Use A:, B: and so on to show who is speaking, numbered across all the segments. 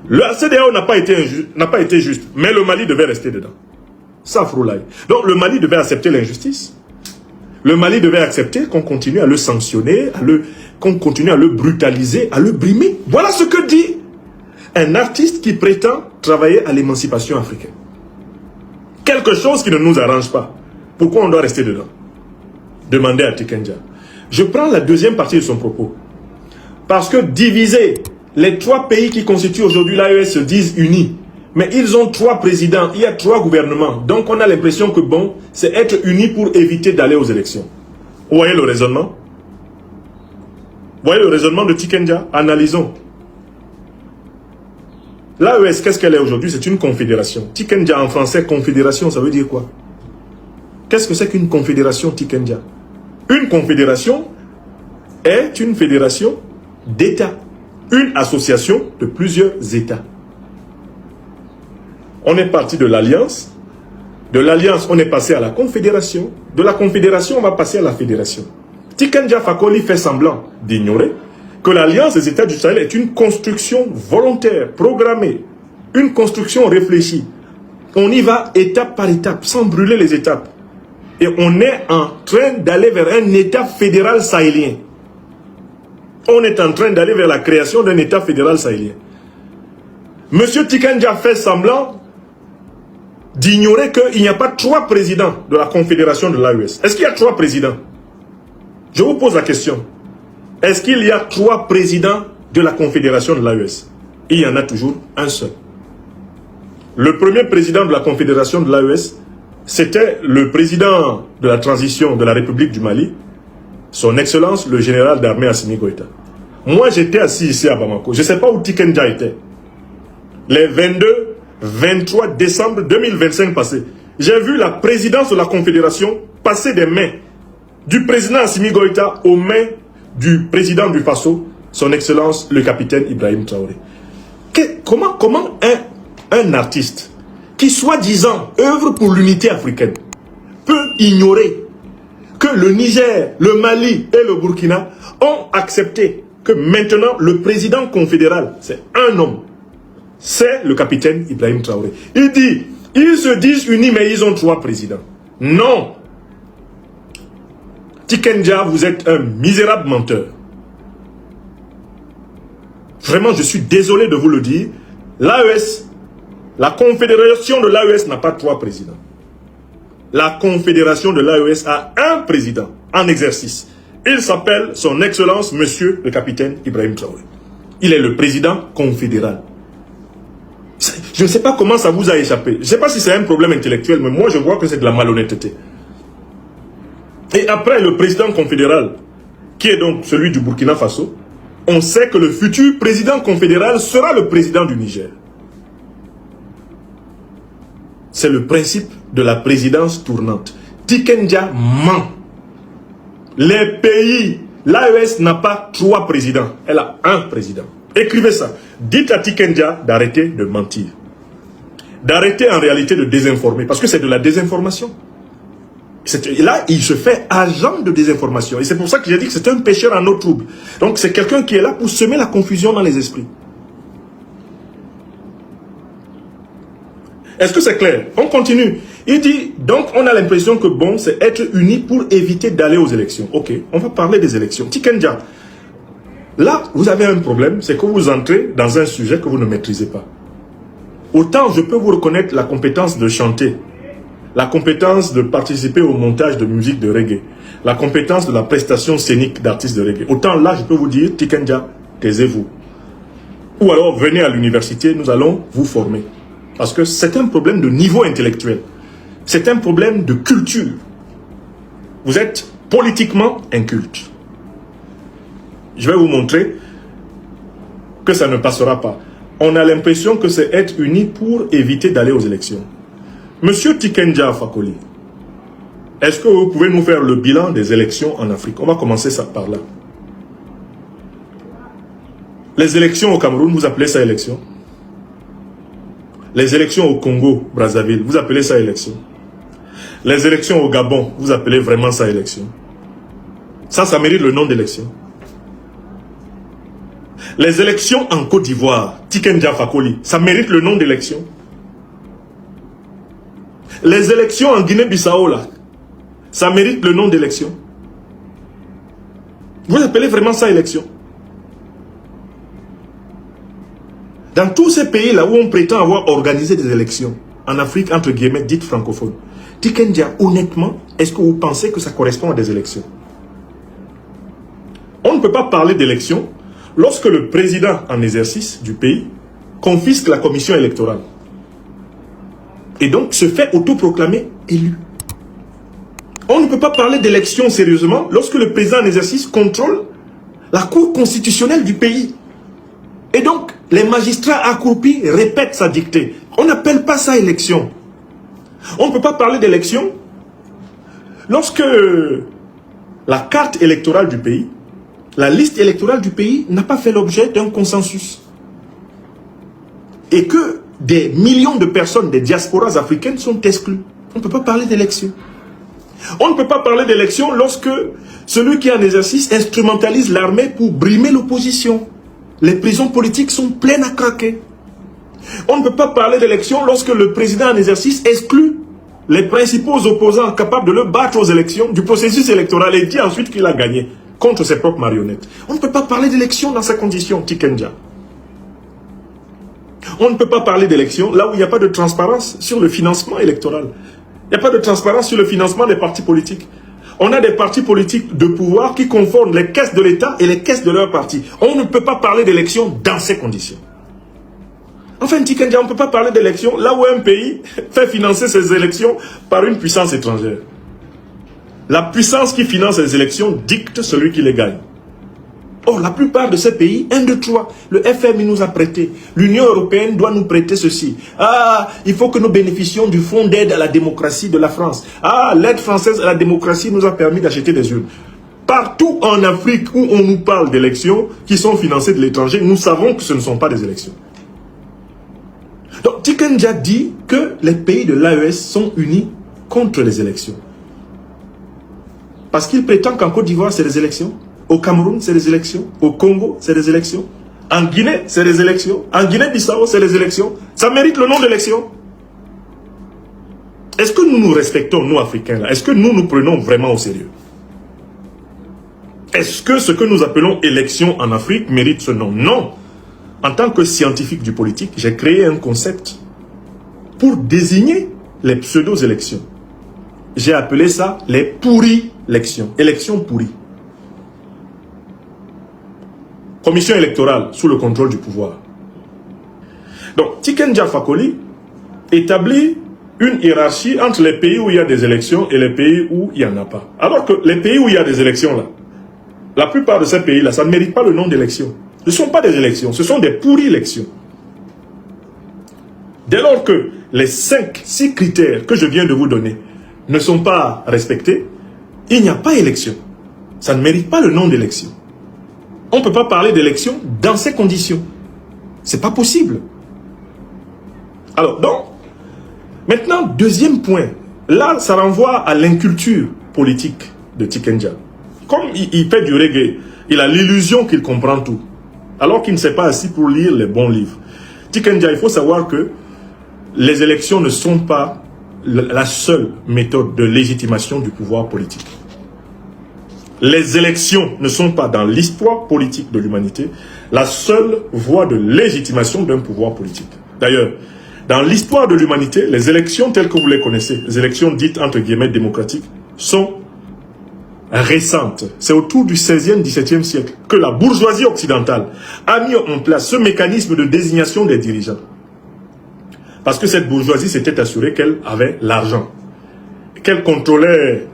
A: La CEDEAO n'a pas été juste, mais le Mali devait rester dedans. Ça, Froulaye. Donc le Mali devait accepter l'injustice. Le Mali devait accepter qu'on continue à le sanctionner, qu'on continue à le brutaliser, à le brimer. Voilà ce que dit un artiste qui prétend travailler à l'émancipation africaine. Quelque chose qui ne nous arrange pas. Pourquoi on doit rester dedans? Demandez à Tikenja. Je prends la deuxième partie de son propos. Parce que diviser les 3 pays qui constituent aujourd'hui l'AES se disent unis. Mais ils ont 3 présidents, il y a 3 gouvernements. Donc on a l'impression que bon, c'est être unis pour éviter d'aller aux élections. Vous voyez le raisonnement? Vous voyez le raisonnement de Tikenja? Analysons. L'AES, qu'est-ce qu'elle est aujourd'hui? C'est une confédération. Tikenja en français, confédération, ça veut dire quoi? Qu'est-ce que c'est qu'une confédération, Tikenja? Une confédération est une fédération d'États. Une association de plusieurs États. On est parti de l'alliance. De l'alliance, on est passé à la confédération. De la confédération, on va passer à la fédération. Tikenja Fakoly fait semblant d'ignorer que l'alliance des États du Sahel est une construction volontaire, programmée, une construction réfléchie. On y va étape par étape, sans brûler les étapes. Et on est en train d'aller vers un État fédéral sahélien. On est en train d'aller vers la création d'un État fédéral sahélien. Monsieur Tikenja fait semblant d'ignorer qu'il n'y a pas 3 présidents de la confédération de l'AES. Est-ce qu'il y a 3 présidents? Je vous pose la question. Est-ce qu'il y a 3 présidents de la confédération de l'AES? Il y en a toujours un seul. Le premier président de la confédération de l'AES, c'était le président de la transition de la République du Mali, son Excellence, le général d'armée Assimi Goïta. Moi, j'étais assis ici à Bamako. Je ne sais pas où Tikenja était. Les 22, 23 décembre 2025 passés. J'ai vu la présidence de la Confédération passer des mains du président Assimi Goïta aux mains du président du Faso, son Excellence, le capitaine Ibrahim Traoré. Comment un artiste qui, soi-disant, œuvre pour l'unité africaine, peut ignorer que le Niger, le Mali et le Burkina ont accepté que maintenant le président confédéral, c'est un homme, c'est le capitaine Ibrahim Traoré. Il dit, ils se disent unis mais ils ont 3 présidents. Non. Tikenja, vous êtes un misérable menteur. Vraiment, je suis désolé de vous le dire. L'AES, la confédération de l'AES n'a pas 3 présidents. La confédération de l'AES a un président en exercice. Il s'appelle son Excellence, Monsieur le capitaine Ibrahim Traoré. Il est le président confédéral. Je ne sais pas comment ça vous a échappé. Je ne sais pas si c'est un problème intellectuel, mais moi je vois que c'est de la malhonnêteté. Et après le président confédéral, qui est donc celui du Burkina Faso, on sait que le futur président confédéral sera le président du Niger. C'est le principe de la présidence tournante. Tikenja ment. Les pays, l'AES n'a pas 3 présidents, elle a un président. Écrivez ça. Dites à Tikenja d'arrêter de mentir. D'arrêter en réalité de désinformer, parce que c'est de la désinformation. Là, il se fait agent de désinformation. Et c'est pour ça que j'ai dit que c'est un pécheur en eau trouble. Donc c'est quelqu'un qui est là pour semer la confusion dans les esprits. Est-ce que c'est clair? On continue. Il dit, donc on a l'impression que bon, c'est être unis pour éviter d'aller aux élections. Ok, on va parler des élections. Tikenja, là, vous avez un problème, c'est que vous entrez dans un sujet que vous ne maîtrisez pas. Autant je peux vous reconnaître la compétence de chanter, la compétence de participer au montage de musique de reggae, la compétence de la prestation scénique d'artistes de reggae. Autant là, je peux vous dire, Tikenja, taisez-vous. Ou alors, venez à l'université, nous allons vous former. Parce que c'est un problème de niveau intellectuel. C'est un problème de culture. Vous êtes politiquement inculte. Je vais vous montrer que ça ne passera pas. On a l'impression que c'est être unis pour éviter d'aller aux élections. Monsieur Tikenja Fakoly, est-ce que vous pouvez nous faire le bilan des élections en Afrique? On va commencer ça par là. Les élections au Cameroun, vous appelez ça élection? Les élections au Congo, Brazzaville, vous appelez ça élection? Les élections au Gabon, vous appelez vraiment ça élection? Ça mérite le nom d'élection. Les élections en Côte d'Ivoire, Tiken Jah Fakoly, ça mérite le nom d'élection. Les élections en Guinée-Bissau, là, ça mérite le nom d'élection. Vous appelez vraiment ça élection? Dans tous ces pays-là où on prétend avoir organisé des élections, en Afrique, entre guillemets, dites francophones, Tiken Jah, honnêtement, est-ce que vous pensez que ça correspond à des élections? On ne peut pas parler d'élections lorsque le président en exercice du pays confisque la commission électorale et donc se fait autoproclamer élu. On ne peut pas parler d'élections sérieusement lorsque le président en exercice contrôle la cour constitutionnelle du pays. Et donc, les magistrats accroupis répètent sa dictée. On n'appelle pas ça élection. On ne peut pas parler d'élection lorsque la carte électorale du pays, la liste électorale du pays n'a pas fait l'objet d'un consensus. Et que des millions de personnes des diasporas africaines sont exclues. On ne peut pas parler d'élection. On ne peut pas parler d'élection lorsque celui qui est en exercice instrumentalise l'armée pour brimer l'opposition. Les prisons politiques sont pleines à craquer. On ne peut pas parler d'élection lorsque le président en exercice exclut les principaux opposants capables de le battre aux élections du processus électoral et dit ensuite qu'il a gagné contre ses propres marionnettes. On ne peut pas parler d'élection dans ces conditions, Tiken Jah. On ne peut pas parler d'élection là où il n'y a pas de transparence sur le financement électoral. Il n'y a pas de transparence sur le financement des partis politiques. On a des partis politiques de pouvoir qui confondent les caisses de l'État et les caisses de leurs partis. On ne peut pas parler d'élection dans ces conditions. Enfin, Tiken Jah, on ne peut pas parler d'élection là où un pays fait financer ses élections par une puissance étrangère. La puissance qui finance les élections dicte celui qui les gagne. Or, la plupart de ces pays, 1, 2, 3, le FMI nous a prêté. L'Union européenne doit nous prêter ceci. Ah, il faut que nous bénéficions du fonds d'aide à la démocratie de la France. Ah, l'aide française à la démocratie nous a permis d'acheter des urnes. Partout en Afrique où on nous parle d'élections qui sont financées de l'étranger, nous savons que ce ne sont pas des élections. Donc, Tiken Jah dit que les pays de l'AES sont unis contre les élections. Parce qu'il prétend qu'en Côte d'Ivoire, c'est des élections. Au Cameroun, c'est des élections. Au Congo, c'est des élections. En Guinée, c'est des élections. En Guinée-Bissau, c'est des élections. Ça mérite le nom d'élection. Est-ce que nous nous respectons, nous, Africains, là? Est-ce que nous nous prenons vraiment au sérieux? Est-ce que ce que nous appelons élection en Afrique mérite ce nom? Non. En tant que scientifique du politique, j'ai créé un concept pour désigner les pseudo-élections. J'ai appelé ça les pourri-élections. Élections pourries. Commission électorale sous le contrôle du pouvoir. Donc, Tiken Jah Fakoly établit une hiérarchie entre les pays où il y a des élections et les pays où il n'y en a pas. Alors que les pays où il y a des élections, là, la plupart de ces pays-là, ça ne mérite pas le nom d'élection. Ce ne sont pas des élections, ce sont des pourri-élections. Dès lors que les 6 critères que je viens de vous donner ne sont pas respectés, il n'y a pas élection. Ça ne mérite pas le nom d'élection. On ne peut pas parler d'élection dans ces conditions. C'est pas possible. Alors, donc, maintenant, deuxième point. Là, ça renvoie à l'inculture politique de Tiken Jah. Comme il fait du reggae, il a l'illusion qu'il comprend tout. Alors qu'il ne s'est pas assis pour lire les bons livres. Tiken Jah, il faut savoir que les élections ne sont pas la seule méthode de légitimation du pouvoir politique. Les élections ne sont pas dans l'histoire politique de l'humanité la seule voie de légitimation d'un pouvoir politique. D'ailleurs, dans l'histoire de l'humanité, les élections telles que vous les connaissez, les élections dites entre guillemets démocratiques, sont récentes. C'est autour du 16e, 17e siècle que la bourgeoisie occidentale a mis en place ce mécanisme de désignation des dirigeants. Parce que cette bourgeoisie s'était assurée qu'elle avait l'argent, qu'elle contrôlait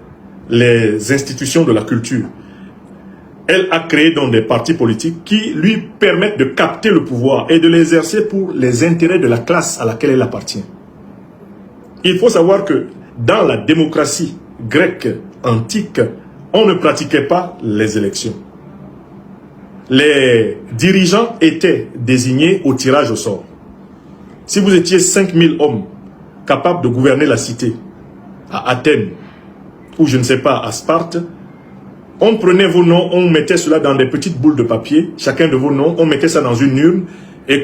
A: les institutions de la culture. Elle a créé donc des partis politiques qui lui permettent de capter le pouvoir et de l'exercer pour les intérêts de la classe à laquelle elle appartient. Il faut savoir que dans la démocratie grecque antique, on ne pratiquait pas les élections. Les dirigeants étaient désignés au tirage au sort. Si vous étiez 5000 hommes capables de gouverner la cité, à Athènes, ou je ne sais pas, à Sparte, On prenait vos noms, on mettait cela dans des petites boules de papier, chacun de vos noms, on mettait ça dans une urne, et